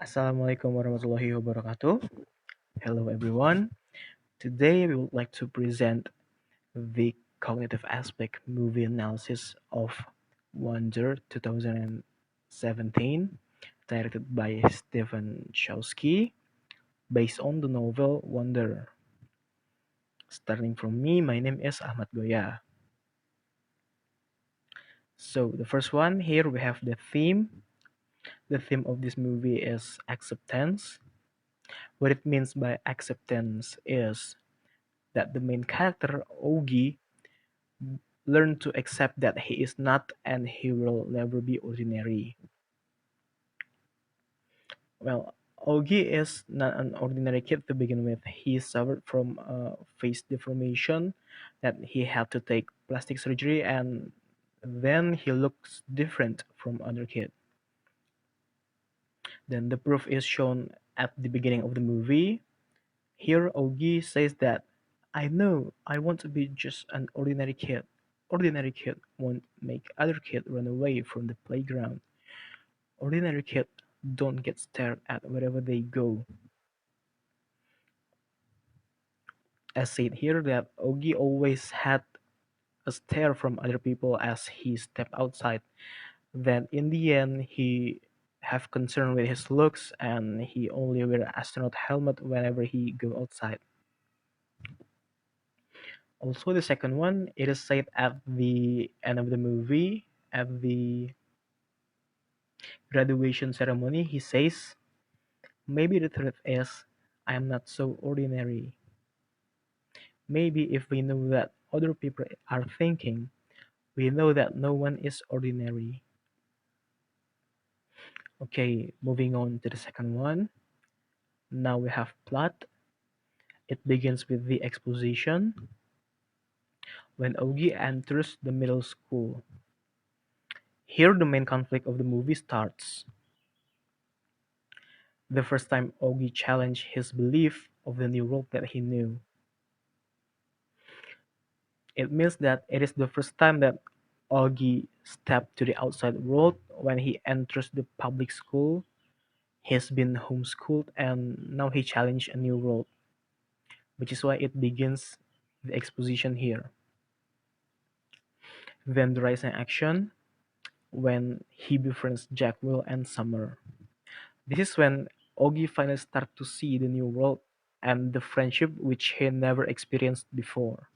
Assalamualaikum warahmatullahi wabarakatuh. Hello everyone. Today we would like to present the cognitive aspect movie analysis of Wonder 2017, directed by Stephen Chowsky, based on the novel Wonder. Starting from me, my name is Ahmad Goya. So the first one here we have the theme. The theme of this movie is acceptance. What it means by acceptance is that the main character, Ogi, learned to accept that he is not and he will never be ordinary. Well, Ogi is not an ordinary kid to begin with. He suffered from face deformation that he had to take plastic surgery, and then he looks different from other kids. Then the proof is shown at the beginning of the movie. Here Ogi says that I know I want to be just an ordinary kid. Ordinary kid won't make other kid run away from the playground. Ordinary kid don't get stared at wherever they go. As said here that Ogi always had a stare from other people as he stepped outside. Then in the end he have concern with his looks and he only wear astronaut helmet whenever he go outside. Also, the second one, it is said at the end of the movie, at the graduation ceremony, he says, maybe the truth is, I am not so ordinary. Maybe if we know that other people are thinking, we know that no one is ordinary. Okay, moving on to the second one. Now we have plot. It begins with the exposition. When Ogi enters the middle school. Here the main conflict of the movie starts. The first time Ogi challenged his belief of the new world that he knew. It means that it is the first time that Ogi stepped to the outside world when he enters the public school. He's been homeschooled and now he challenged a new world, which is why it begins the exposition here. Then the rising action when he befriends Jack, Will, and Summer. This is when Ogi finally starts to see the new world and the friendship which he never experienced before.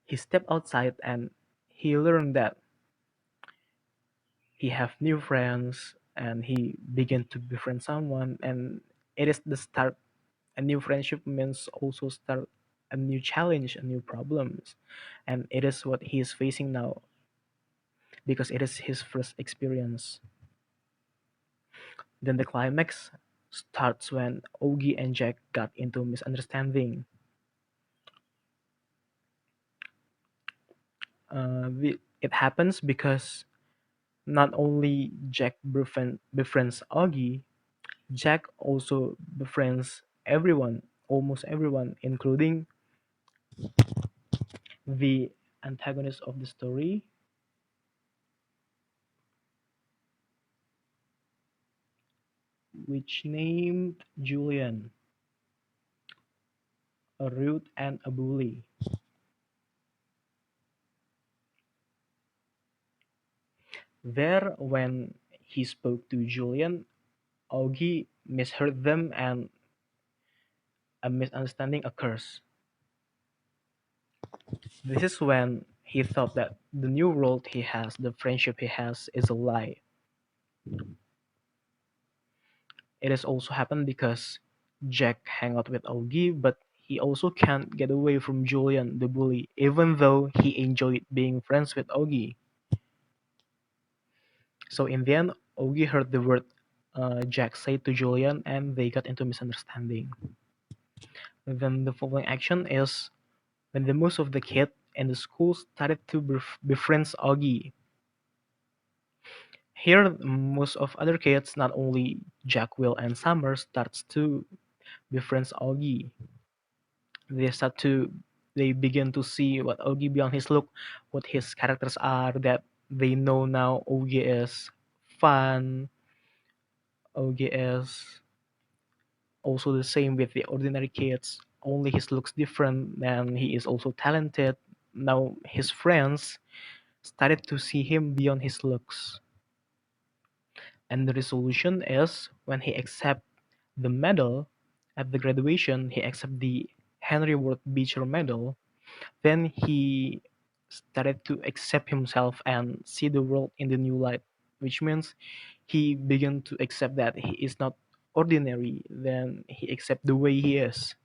He stepped outside and he learned that he have new friends and he began to befriend someone, and it is the start. A new friendship means also start a new challenge, a new problems, and it is what he is facing now because it is his first experience. Then the climax starts when Ogi and Jack got into misunderstanding. It happens because not only Jack befriends Augie, Jack also befriends everyone, almost everyone, including the antagonist of the story, which named Julian, a rude and a bully. There, when he spoke to Julian, Augie misheard them and a misunderstanding occurs. This is when he thought that the new world he has, the friendship he has, is a lie. It has also happened because Jack hang out with Augie, but he also can't get away from Julian, the bully, even though he enjoyed being friends with Augie. So in the end, Augie heard the word Jack say to Julian, and they got into misunderstanding. Then the following action is when the most of the kids in the school started to befriend Augie. Here, most of other kids, not only Jack, Will, and Summer, starts to befriend Augie. They start to they begin to see what Augie beyond his look, what his characters are. That they know now Augie is fun, Augie is also the same with the ordinary kids, only his looks different and he is also talented. Now his friends started to see him beyond his looks. And the resolution is when he accept the medal at the graduation, he accept the Henry Ward Beecher medal, then he started to accept himself and see the world in the new light, which means he began to accept that he is not ordinary, then he accept the way he is.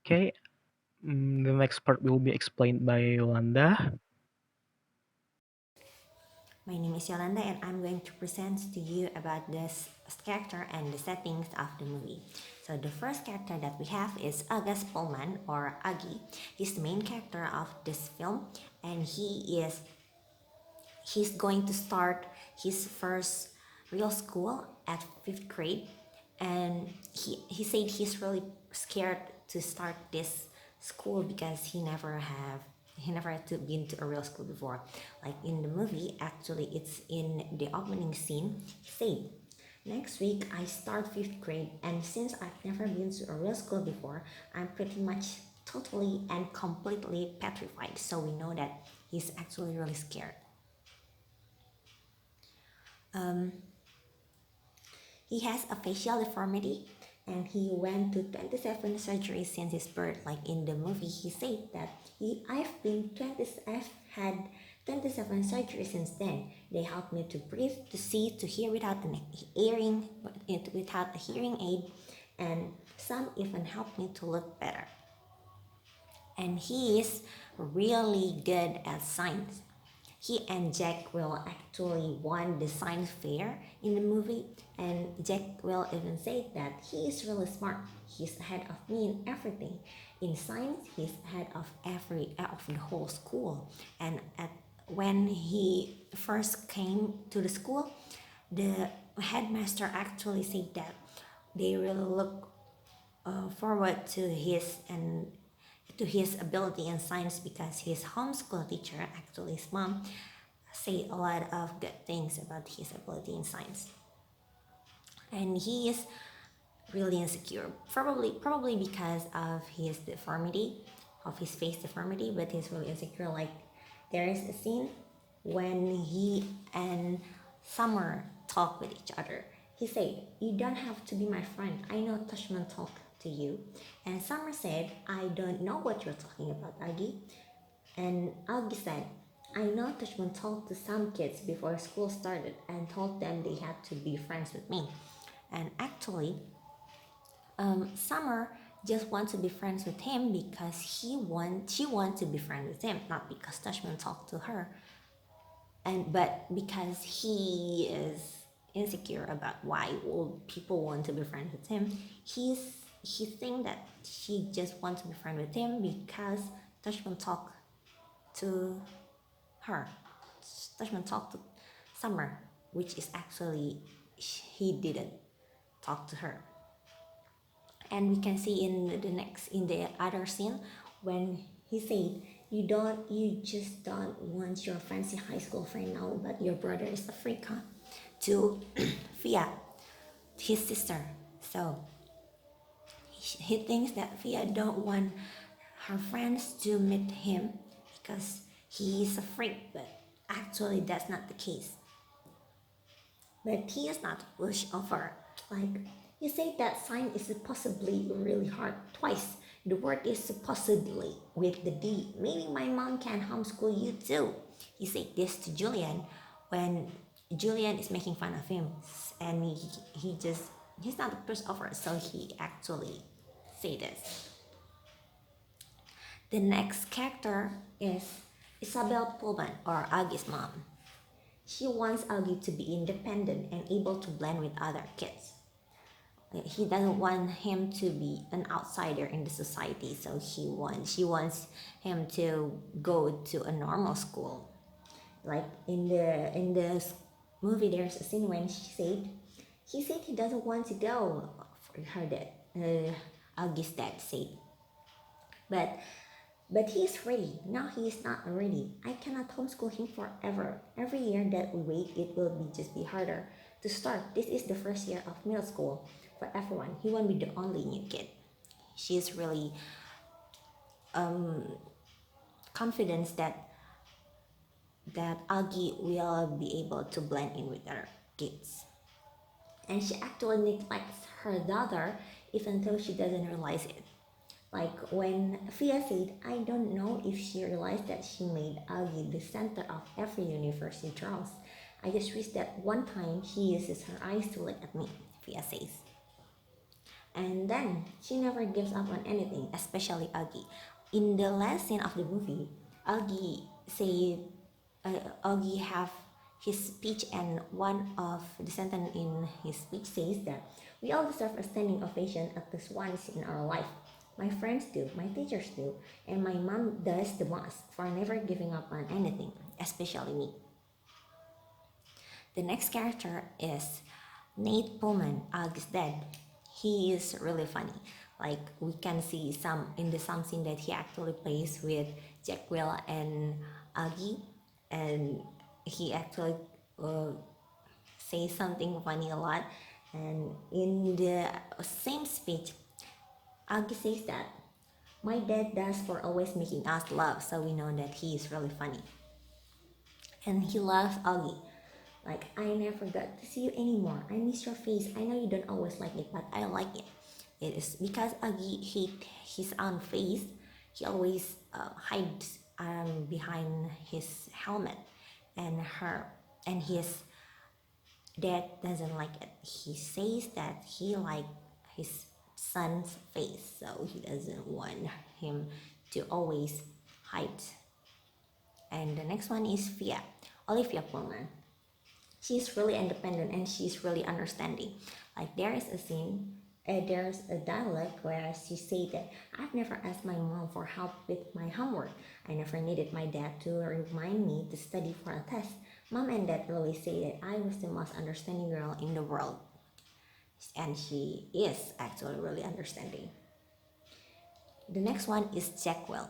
Okay, the next part will be explained by Yolanda. My name is Yolanda and I'm going to present to you about this character and the settings of the movie. So the first character that we have is August Pullman or Aggie. He's the main character of this film and he's going to start his first real school at fifth grade, and he said he's really scared to start this school because he never had to been to a real school before. Like in the movie, actually, it's in the opening scene. He said, "Next week I start fifth grade, and since I've never been to a real school before, I'm pretty much totally and completely petrified." So we know that he's actually really scared. He has a facial deformity and he went to 27 surgeries since his birth. Like in the movie, he said that I've had 27 surgeries since then. They helped me to breathe, to see, to hear without an hearing, without a hearing aid, and some even helped me to look better. And he is really good at science. He and Jack will actually won the science fair in the movie, and Jack will even say that he is really smart. He's ahead of me in everything. In science, he's ahead of the whole school. And when he first came to the school, the headmaster actually said that they really look forward to his ability in science because his homeschool teacher, actually his mom, say a lot of good things about his ability in science. And he is really insecure, probably because of his deformity, of his face deformity, but he's really insecure. Like there is a scene when he and Summer talk with each other. He said, "You don't have to be my friend. I know Tashman talk to you." And Summer said, "I don't know what you're talking about, Aggie." And Augie said, "I know Tashman talked to some kids before school started and told them they had to be friends with me." And actually, Summer just wants to be friends with him because she wants to be friends with him, not because Tashman talked to her, but because he is insecure about why all people want to be friends with him. He think that she just wants to be friends with him because Tashman talked to her. Tashman talked to Summer, which is actually he didn't talk to her. And we can see in the other scene when he said, you just don't want your fancy high school friend now, but your brother is Africa," to Fia, his sister. So he thinks that Fia don't want her friends to meet him because he is a freak, but actually that's not the case. But he is not pushover. Like you say that sign is supposedly really hard twice. The word is supposedly with the D. Maybe my mom can homeschool you too. He said this to Julian when Julian is making fun of him, and he's not a pushover, so he actually say this. The next character is Isabel Pullman or Aggie's mom. She wants Augie to be independent and able to blend with other kids. He doesn't want him to be an outsider in the society, so she wants him to go to a normal school. Like in the movie, there's a scene when he said he doesn't want to go for her dad. Augie's dad said, but But he is ready. Now he is not ready. I cannot homeschool him forever. Every year that we wait, it will just be harder to start. This is the first year of middle school for everyone. He won't be the only new kid. She is really confident that Augie will be able to blend in with other kids. And she actually neglects her daughter even though she doesn't realize it. Like when Fia said, I don't know if she realized that she made Augie the center of every universe she draws. I just wish that one time she uses her eyes to look at me, Fia says. And then she never gives up on anything, especially Augie. In the last scene of the movie, Augie say Augie have his speech, and one of the sentence in his speech says that we all deserve a standing ovation at least once in our life. My friends do, my teachers do, and my mom does the most for never giving up on anything, especially me. The next character is Nate Pullman, Augie's dad. He is really funny. Like we can see some scene that he actually plays with Jack Will and Augie, and he actually uh, says something funny a lot. And in the same speech, Augie says that my dad does for always making us laugh, so we know that he is really funny. And he loves Augie. Like, I never got to see you anymore. I miss your face. I know you don't always like it, but I like it. It is because Augie hate his own face. He always hides behind his helmet, and his dad doesn't like it. He says that he like his son's face, so he doesn't want him to always hide. And the next one is Olivia Pullman. She's really independent and she's really understanding. Like there's a dialogue where she said that I've never asked my mom for help with my homework. I never needed my dad to remind me to study for a test. Mom and dad really say that I was the most understanding girl in the world. And she is actually really understanding. The next one is Jackwell.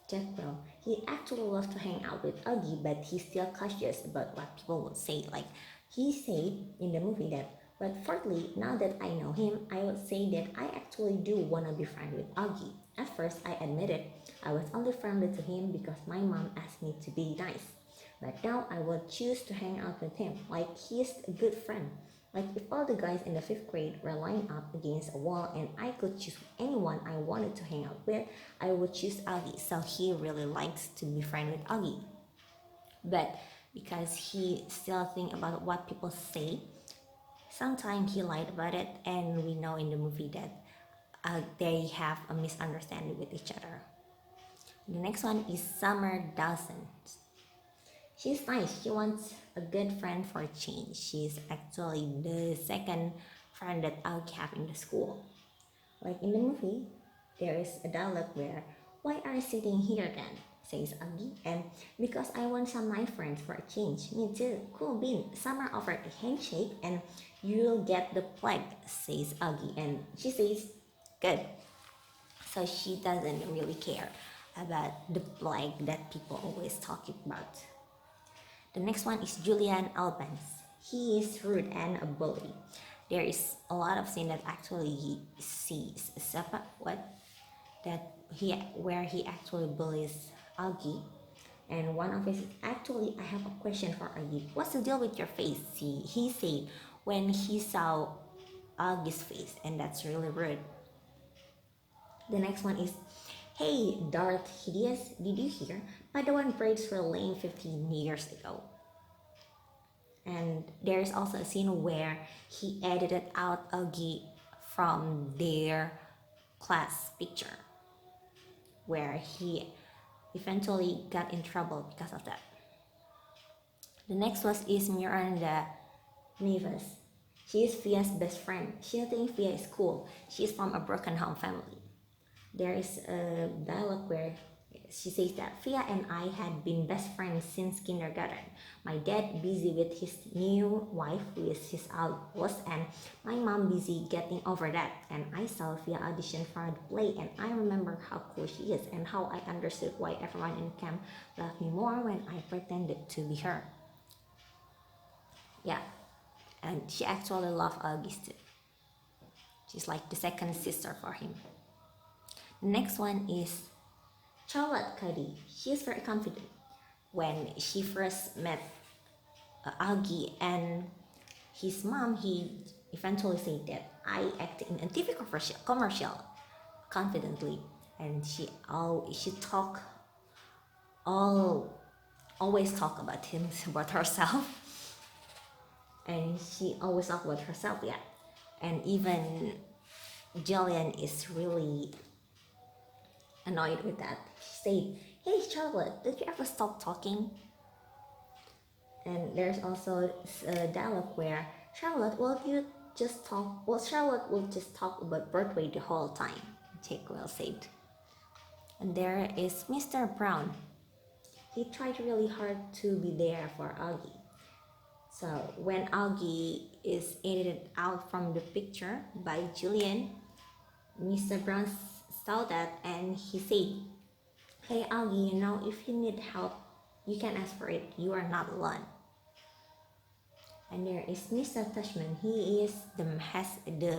Jackwell, he actually loves to hang out with Augie, but he's still cautious about what people would say. Like he said in the movie that, but fourthly, now that I know him, I would say that I actually do want to be friends with Augie. At first, I admitted I was only friendly to him because my mom asked me to be nice. But now I would choose to hang out with him, like he's a good friend. Like if all the guys in the fifth grade were lined up against a wall and I could choose anyone I wanted to hang out with, I would choose Augie. So he really likes to be friends with Augie. But because he still think about what people say, sometimes he lied about it, and we know in the movie that they have a misunderstanding with each other. The next one is Summer Dawson. She's nice. She wants a good friend for a change. She's actually the second friend that I'll have in the school. Like in the movie, there is a dialogue where, why are you sitting here then? Says Augie. And because I want some nice friends for a change. Me too. Cool bean. Summer offered a handshake and you'll get the plague, says Augie. And she says, good. So she doesn't really care about the plague that people always talk about. The next one is Julian Albans. He is rude and a bully. There is a lot of scene that actually he sees what that he where he actually bullies Augie. And one of his actually I have a question for Augie. What's the deal with your face? He said when he saw Augie's face, and that's really rude. The next one is, hey, Darth Hideous, did you hear? Padawan braids were lame 15 years ago. And there's also a scene where he edited out Augie from their class picture, where he eventually got in trouble because of that. The next one is Miranda Neves. She is Fia's best friend. She thinks Fia is cool. She is from a broken home family. There is a dialogue where She says that Fia and I had been best friends since kindergarten. My dad busy with his new wife who is his boss, and my mom busy getting over that. And I saw Fia audition for the play, and I remember how cool she is and how I understood why everyone in camp loved me more when I pretended to be her. Yeah, and she actually loved August too. She's like the second sister for him. The next one is Charlotte Cuddy. She is very confident. When she first met Augie and his mom, he eventually said that I act in a TV commercial confidently, and she talk all always talk about him about herself, and she always talk about herself, yeah. And even Jillian is really annoyed with that. She said, "Hey Charlotte, did you ever stop talking?" And there's also a dialogue where Charlotte, will you just talk? Well, Charlotte will just talk about Broadway the whole time. Jake will said. And there is Mr. Brown. He tried really hard to be there for Augie. So when Augie is edited out from the picture by Julian, Mr. Brown saw that and he said, "Hey Augie, you know, if you need help, you can ask for it. You are not alone." And there is Mr. Tushman. He is the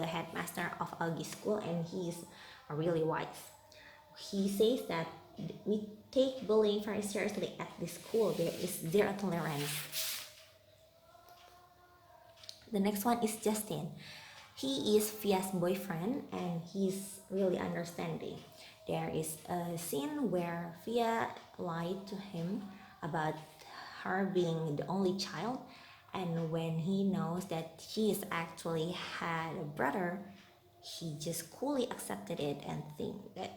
headmaster of Augie's school, and he is really wise. He says that we take bullying very seriously at this school. There is zero tolerance. The next one is Justin. He is Fia's boyfriend, and he's really understanding. There is a scene where Fia lied to him about her being the only child, and when he knows that she is actually had a brother, he just coolly accepted it and think that,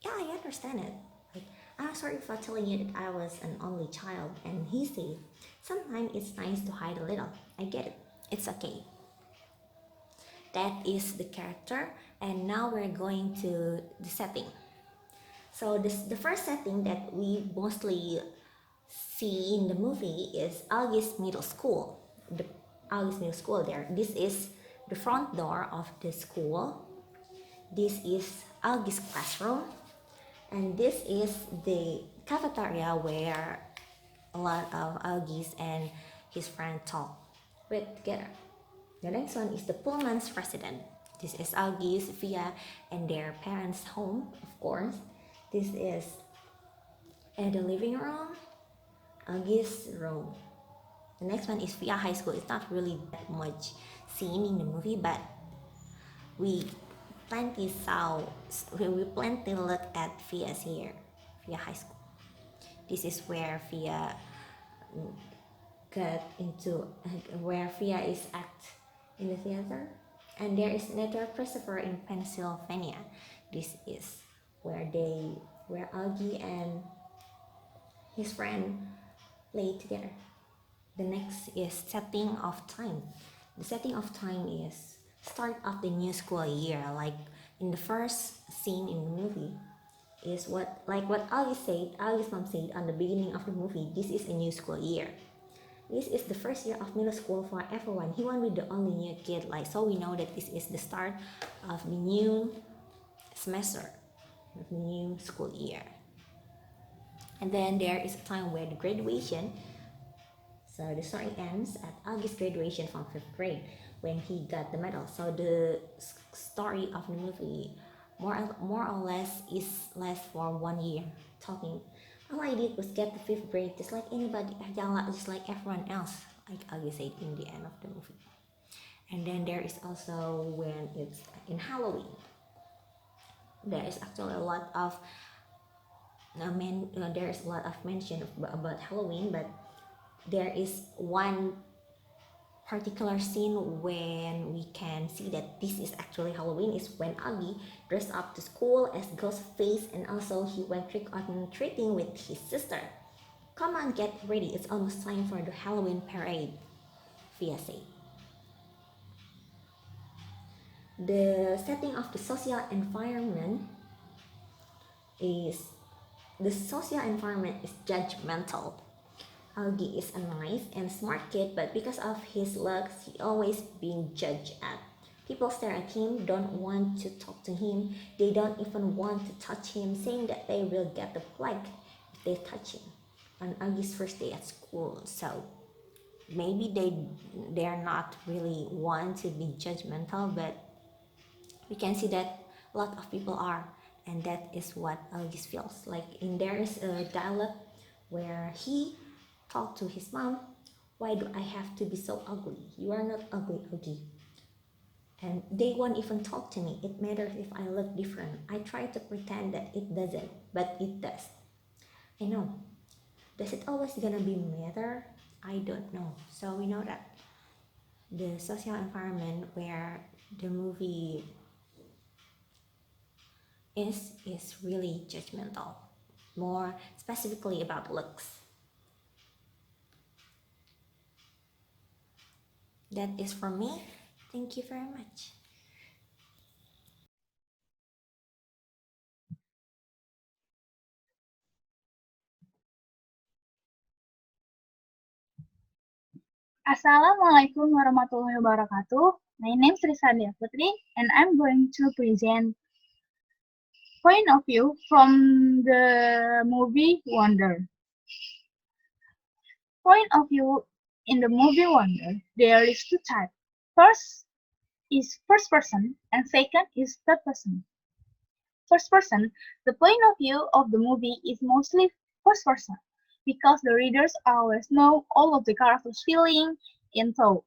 yeah, I understand it. Like, I'm sorry for telling you that I was an only child. And he said, sometimes it's nice to hide a little. I get it. It's okay. That is the character, and now we're going to the setting. So the first setting that we mostly see in the movie is August Middle School. The August Middle School there. This is the front door of the school. This is August's classroom. And this is the cafeteria where a lot of August and his friend talk with together. The next one is the Pullman's residence. This is August, Via, and their parents' home, of course. This is the living room, August's room. The next one is Via High School. It's not really that much seen in the movie, but we plenty look at Via's here, Via High School. This is where Via got into, where Via is act in the theater. And there is another Christopher in Pennsylvania. This is where Augie and his friend play together. The next is setting of time. The setting of time is start of the new school year. Like in the first scene in the movie is what Augie's mom said on the beginning of the movie. This is a new school year. This is the first year of middle school for everyone. He won't be the only new kid. Like, so we know that this is the start of the new semester, of the new school year. And then there is a time where the graduation. So the story ends at August's graduation from 5th grade when he got the medal. So the story of the movie more or less is less for 1 year talking. All I did was get the 5th grade just like anybody, just like everyone else, like August said in the end of the movie. And then there is also when it's in Halloween. There is actually a lot of there is a lot of mention about Halloween, but there is one particular scene when we can see that this is actually Halloween is when Augie dressed up to school as Ghostface, and also he went trick-or-treating with his sister. Come on, get ready, it's almost time for the Halloween parade, Via said. The setting of the social environment is The social environment is judgmental. Augie is a nice and smart kid, but because of his looks, he always being judged at. People stare at him, don't want to talk to him, they don't even want to touch him, saying that they will get the plague if they touch him on Augie's first day at school. So maybe they're not really want to be judgmental, but we can see that a lot of people are, and that is what August feels like. In there is a dialogue where he talked to his mom, why do I have to be so ugly? You are not ugly, Augie. And they won't even talk to me. It matters if I look different. I try to pretend that it doesn't, but it does. I know. Does it always gonna be matter? I don't know. So we know that the social environment where the movie is really judgmental, more specifically about looks. That is for me. Thank you very much. Assalamualaikum warahmatullahi wabarakatuh. My name is Risha Putri, and I'm going to present point of view from the movie Wonder. Point of view in the movie Wonder, there is two types. First is first person, and second is third person. First person, the point of view of the movie is mostly first person because the readers always know all of the characters' feeling and thought.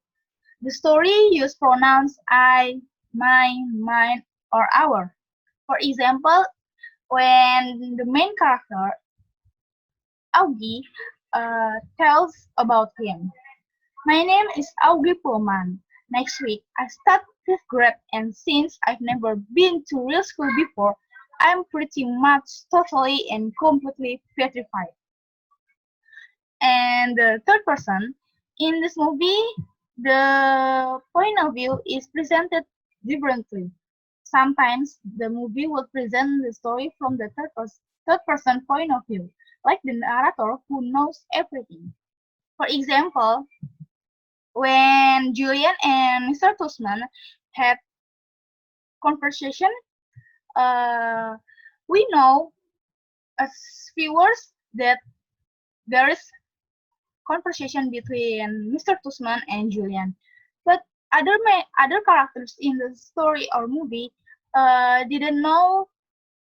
The story use pronouns I, mine, or our. For example, when the main character, Augie, tells about him. My name is Augie Pullman. Next week, I start fifth grade, and since I've never been to real school before, I'm pretty much totally and completely petrified. And the third person, in this movie, the point of view is presented differently. Sometimes the movie will present the story from the third person point of view, like the narrator who knows everything. For example, when Julian and Mr. Tusman had conversation, uh, we know as viewers that there is conversation between Mr. Tusman and Julian. But other characters in the story or movie didn't know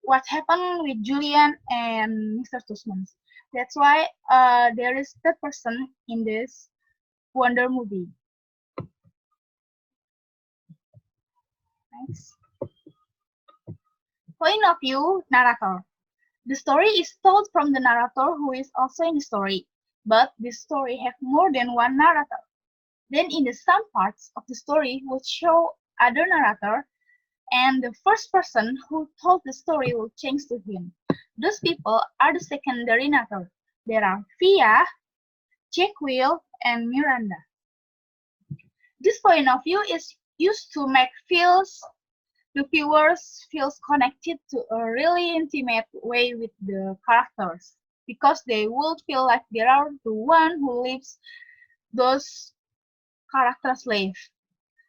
what happened with Julian and Mr. Tusman. That's why there is third person in this Wonder movie. Next. Point of view narrator. The story is told from the narrator who is also in the story, but this story have more than one narrator. Then in the some parts of the story will show other narrator and the first person who told the story will change to him. Those people are the secondary narrator. There are Via, Jack Will, and Miranda. This point of view is used to make the viewers feels connected to a really intimate way with the characters because they will feel like they are the one who lives those characters live.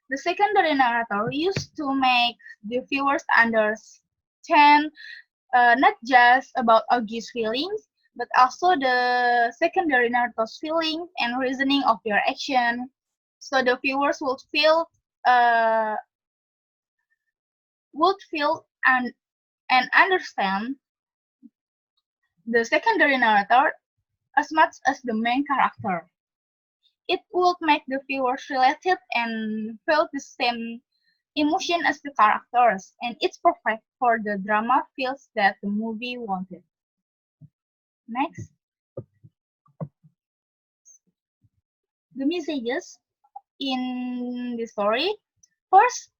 The secondary narrator used to make the viewers understand not just about Augie's feelings, but also the secondary narrator's feelings and reasoning of their action. So the viewers uh, would feel and understand the secondary narrator as much as the main character. It would make the viewers related and feel the same emotion as the characters, and it's perfect for the drama feels that the movie wanted. Next, the messages in the story. First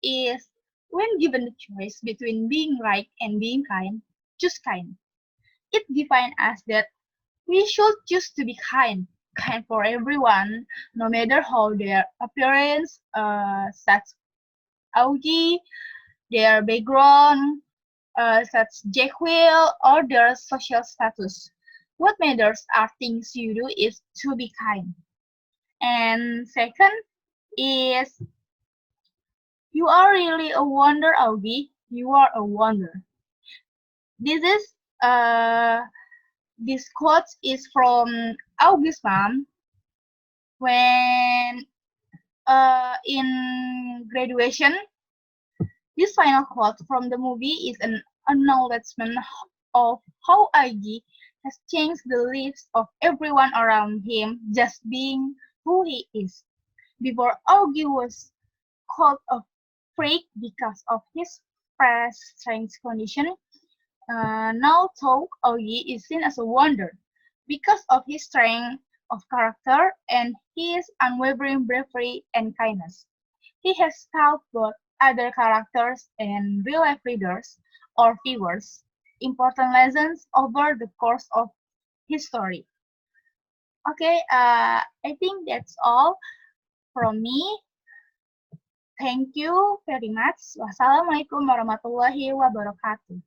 is when given the choice between being right and being kind, choose kind. It defines us that we should choose to be kind for everyone, no matter how their appearance, such Augie, their background, such Jekyll or their social status. What matters are things you do is to be kind. And second is you are really a wonder, Augie. You are a wonder. This is this quote is from Augie's mom when in graduation. This final quote from the movie is an acknowledgement of how Aigi has changed the lives of everyone around him just being who he is. Before Augie was called a freak because of his past strange condition, now though Augie is seen as a wonder because of his strength of character and his unwavering bravery and kindness. He has taught both other characters and real-life readers or viewers important lessons over the course of his story. Okay, I think that's all from me. Thank you very much. Wassalamualaikum warahmatullahi wabarakatuh.